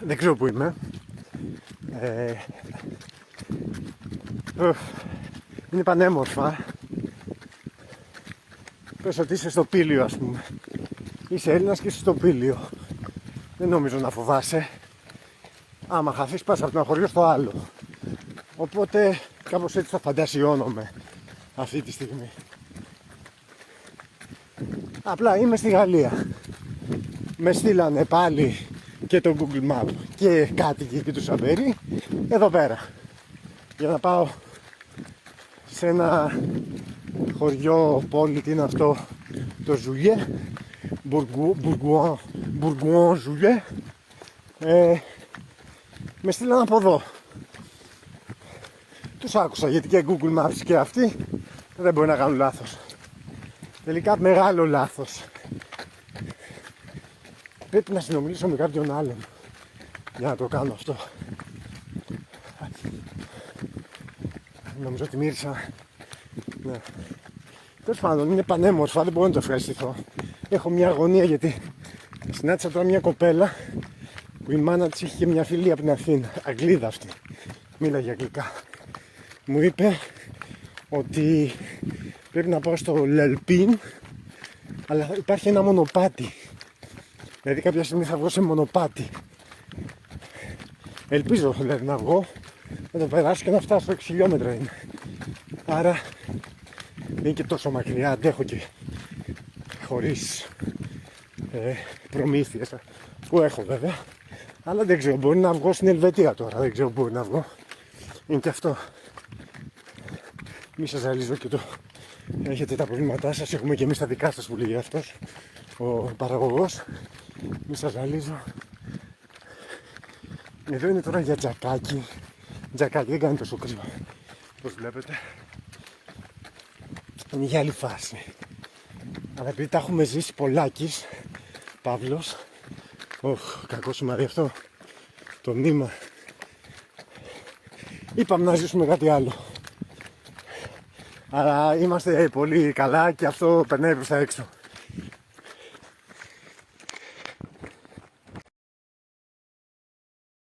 Δεν ξέρω που είμαι. Είναι πανέμορφα. Πες ότι είσαι στο Πήλιο, ας πούμε. Είσαι Έλληνας και είσαι στο Πήλιο. Δεν νομίζω να φοβάσαι. Άμα χαθείς πας από το ένα χωριό στο άλλο. Οπότε κάπως έτσι θα φαντασιώνομαι αυτή τη στιγμή. Απλά είμαι στη Γαλλία. Με στείλανε πάλι και το Google Map και κάτοικοι και του Σαμπέρι εδώ πέρα. Για να πάω σε ένα χωριό, πόλη, τι είναι αυτό, το Ζουλιέ, Μπουργκουάν Ζουλιέ. Με στείλανε από εδώ. Τους άκουσα γιατί και Google Maps και αυτοί δεν μπορεί να κάνουν λάθος. Τελικά μεγάλο λάθος. Πρέπει να συνομιλήσω με κάποιον άλλον για να το κάνω αυτό. Νομίζω ότι μύρισα. Ναι. Τέλος πάντων, είναι πανέμορφα, δεν μπορώ να το ευχαριστηθώ. Έχω μια αγωνία γιατί συνάντησα τώρα μια κοπέλα που η μάνα της είχε και μια φίλη από την Αθήνα. Αγγλίδα αυτή. Μίλαγε αγγλικά. Μου είπε ότι πρέπει να πάω στο Λελπίν, αλλά υπάρχει ένα μονοπάτι. Δηλαδή κάποια στιγμή θα βγω σε μονοπάτι. Ελπίζω δηλαδή να βγω, να το περάσω και να φτάσω 6 χιλιόμετρα είναι. Άρα δεν είναι και τόσο μακριά, αντέχω και χωρίς προμήθειες που έχω βέβαια. Αλλά δεν ξέρω, μπορεί να βγω στην Ελβετία τώρα, δεν ξέρω, μπορεί να βγω. Είναι και αυτό. Μη σας ζαλίζω και το έχετε τα προβλήματά σας, έχουμε και εμείς τα δικά σας που λέγει αυτός ο παραγωγός. Μη σας ζαλίζω. Εδώ είναι τώρα για τζακάκι. Τζακάκι δεν κάνει τόσο κρύο, όπως βλέπετε. Είναι για άλλη φάση. Αλλά επειδή τα έχουμε ζήσει πολλάκις, Παύλος, κακό σημάδι αυτό, το νήμα. Είπαμε να ζήσουμε κάτι άλλο. Αλλά είμαστε πολύ καλά και αυτό περνάει προς τα έξω.